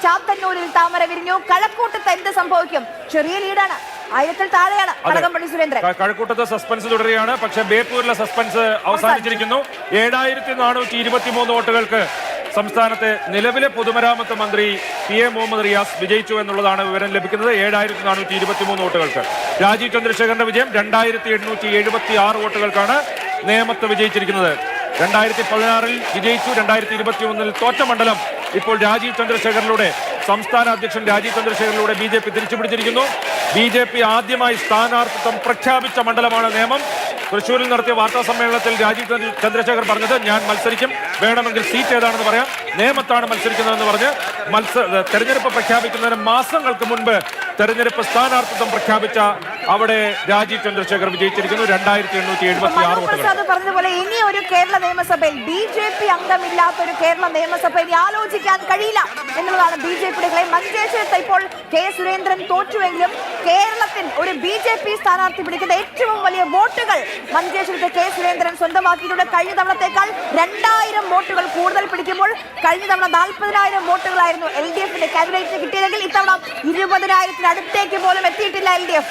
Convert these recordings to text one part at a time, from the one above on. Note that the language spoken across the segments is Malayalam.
ചാത്തന്നൂരിൽ താമര വിരിഞ്ഞു. കഴക്കൂട്ടത്ത് എന്ത് സംഭവിക്കും? ചെറിയ ലീഡാണ്, 1000-ൽ താഴെയാണ് കടകംപള്ളി സുരേന്ദ്രൻ. കഴക്കൂട്ടത്ത് സസ്പെൻസ് തുടരുകയാണ്. പക്ഷേ ബേപ്പൂരിലെ സസ്പെൻസ് അവസാനിച്ചിരിക്കുന്നു. 7423 വോട്ടുകൾക്ക് സംസ്ഥാനത്തെ നിലവിലെ പൊതുമരാമത്ത് മന്ത്രി PM മുഹമ്മദ് റിയാസ് വിജയിച്ചു എന്നുള്ളതാണ് വിവരം ലഭിക്കുന്നത്. 7423 വോട്ടുകൾക്ക്. രാജീവ് ചന്ദ്രശേഖരന്റെ വിജയം 2876 വോട്ടുകൾക്കാണ് നേമത്ത് വിജയിച്ചിരിക്കുന്നത്. 2016-ൽ വിജയിച്ചു, 2021-ൽ തോറ്റ മണ്ഡലം ഇപ്പോൾ രാജീവ് ചന്ദ്രശേഖറിലൂടെ, സംസ്ഥാന അധ്യക്ഷൻ രാജീവ് ചന്ദ്രശേഖറിലൂടെ BJP തിരിച്ചുപിടിച്ചിരിക്കുന്നു. BJP ആദ്യമായി സ്ഥാനാർത്ഥിത്വം പ്രഖ്യാപിച്ച മണ്ഡലമാണ് നേമം. തൃശ്ശൂരിൽ നടത്തിയ വാർത്താ സമ്മേളനത്തിൽ രാജീവ് ചന്ദ്രശേഖർ പറഞ്ഞത്, ഞാൻ മത്സരിക്കും, വേണമെങ്കിൽ സീറ്റ് ഏതാണെന്ന് പറയാം, നേമത്താണ് മത്സരിക്കുന്നതെന്ന് പറഞ്ഞ് തെരഞ്ഞെടുപ്പ് പ്രഖ്യാപിക്കുന്നതിന് മാസങ്ങൾക്ക് മുൻപ് തെരഞ്ഞെടുപ്പ് സ്ഥാനാർത്ഥിത്വം പ്രഖ്യാപിച്ച അവിടെ രാജീവ് ചന്ദ്രശേഖർ വിജയിച്ചിരിക്കുന്നു. 2876 വോട്ടുകൾ. പറഞ്ഞതുപോലെ ഇനി ഒരു കേരള നിയമസഭയിൽ BJP അംഗമില്ലാത്ത ഒരു കേരള നിയമസഭ ഇനി ആലോചിക്കാൻ കഴിയില്ല എന്നുള്ളതാണ് BJPയുടെ ക്ലെയിം. മഞ്ചേശ്വരത്ത് ഇപ്പോൾ K. സുരേന്ദ്രൻ തോറ്റുവെങ്കിലും കേരളത്തിൽ ഒരു BJP സ്ഥാനാർത്ഥി പിടിക്കുന്ന ഏറ്റവും വലിയ വോട്ടുകൾ മഞ്ചേശ്വരത്ത് K. സുരേന്ദ്രൻ സ്വന്തമാക്കിയിട്ടുണ്ട്. കഴിഞ്ഞ തവണത്തേക്കാൾ 2000 വോട്ടുകൾ കൂടുതൽ പിടിക്കുമ്പോൾ കഴിഞ്ഞ തവണ 40,000 വോട്ടുകളായിരുന്നു LDFന്റെ കാൻഡിഡേറ്റിന് കിട്ടിയതെങ്കിൽ ഇത്തവണ 20,000-ന് അടുത്തേക്ക് പോലും എത്തിയിട്ടില്ല LDF.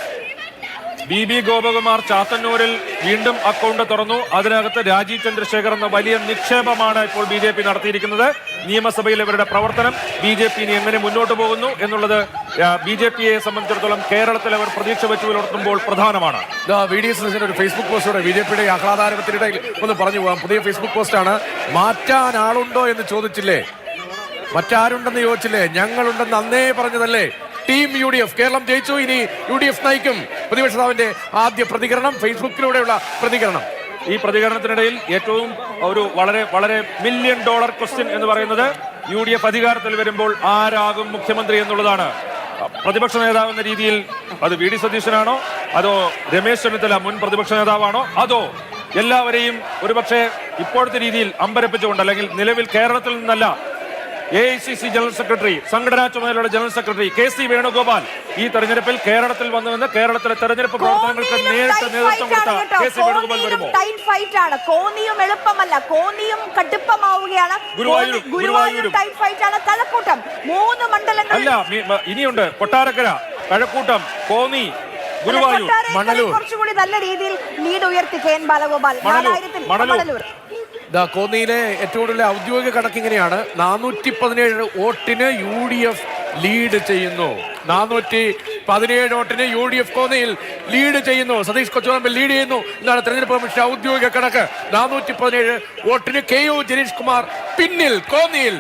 BB ഗോപകുമാർ ചാത്തന്നൂരിൽ വീണ്ടും അക്കൗണ്ട് തുറന്നു. അതിനകത്ത് രാജീവ് ചന്ദ്രശേഖർ എന്ന വലിയ നിക്ഷേപമാണ് ഇപ്പോൾ BJP നടത്തിയിരിക്കുന്നത്. നിയമസഭയിൽ ഇവരുടെ പ്രവർത്തനം BJP ഇനി എങ്ങനെ മുന്നോട്ട് പോകുന്നു എന്നുള്ളത് BJPയെ സംബന്ധിച്ചിടത്തോളം കേരളത്തിൽ അവർ പ്രതീക്ഷ വെച്ചു പുലർത്തുമ്പോൾ പ്രധാനമാണ്. VDS ഒരു ഫേസ്ബുക്ക് പോസ്റ്റോടെ BJPയുടെ ആഹ്ലാദാരവത്തിനിടയിൽ ഒന്ന് പറഞ്ഞു പോകാം. പുതിയ ഫേസ്ബുക്ക് പോസ്റ്റാണ്. മാറ്റാൻ ആളുണ്ടോ എന്ന് ചോദിച്ചില്ലേ, മറ്റാരുണ്ടെന്ന് ചോദിച്ചില്ലേ, ഞങ്ങളുണ്ടെന്ന് അന്നേ പറഞ്ഞതല്ലേ. ടീം UDF കേരളം ജയിച്ചു, ഇനി UDF നയിക്കും. പ്രതിപക്ഷ നേതാവിന്റെ ആദ്യ പ്രതികരണം, ഫേസ്ബുക്കിലൂടെയുള്ള പ്രതികരണം. ഈ പ്രതികരണത്തിനിടയിൽ ഏറ്റവും ഒരു വളരെ വളരെ $1 മില്യൺ ക്വസ്റ്റ്യൻ എന്ന് പറയുന്നത് UDF അധികാരത്തിൽ വരുമ്പോൾ ആരാകും മുഖ്യമന്ത്രി എന്നുള്ളതാണ്. പ്രതിപക്ഷ നേതാവ് എന്ന രീതിയിൽ അത് VD സതീശനാണോ, അതോ രമേശ് ചെന്നിത്തല മുൻ പ്രതിപക്ഷ നേതാവാണോ, അതോ എല്ലാവരെയും ഒരുപക്ഷെ ഇപ്പോഴത്തെ രീതിയിൽ അമ്പരപ്പിച്ചുകൊണ്ട്, അല്ലെങ്കിൽ നിലവിൽ കേരളത്തിൽ നിന്നല്ല AICC ജനറൽ സെക്രട്ടറി, സംഘടനാ ചുമതലയുടെ ജനറൽ സെക്രട്ടറി KC വേണുഗോപാൽ ഈ തെരഞ്ഞെടുപ്പിൽ കേരളത്തിൽ വന്നുവെന്ന് കേരളത്തിലെ തെരഞ്ഞെടുപ്പ് പ്രവർത്തനങ്ങൾക്ക് നേരിട്ട് നേതൃത്വം കൊടുത്ത KC വേണുഗോപാൽ വരുമോ? കോന്നിയും എളുപ്പമല്ല, കോന്നിയും കടുപ്പമാവുകയാണ്. ഗുരുവായൂരും ടൈറ്റ് ഫൈറ്റ് ആണ്. കഴക്കൂട്ടം 3 മണ്ഡലങ്ങൾ അല്ല, ഇനിയുണ്ട്. കൊട്ടാരക്കര, കഴക്കൂട്ടം, കോന്നി, ഗുരുവായൂർ, മണലൂർ. കുറച്ചുകൂടി നല്ല രീതിയിൽ ലീഡ് ഉയർത്തി KN ബാലഗോപാൽ. 4000-ൽ മണലൂർ. കോന്നിയിലെ ഏറ്റവും കൂടുതൽ ഔദ്യോഗിക കണക്കിങ്ങനെയാണ്. 417 വോട്ടിന് UDF ലീഡ് ചെയ്യുന്നു. 417 വോട്ടിന് UDF കോന്നിയിൽ ലീഡ് ചെയ്യുന്നു. സതീഷ് കൊച്ചുപറമ്പിൽ ലീഡ് ചെയ്യുന്നു എന്നാണ് തെരഞ്ഞെടുപ്പ് കമ്മീഷൻ ഔദ്യോഗിക കണക്ക്. 417 വോട്ടിന് KU ജനീഷ് കുമാർ പിന്നിൽ കോന്നിയിൽ.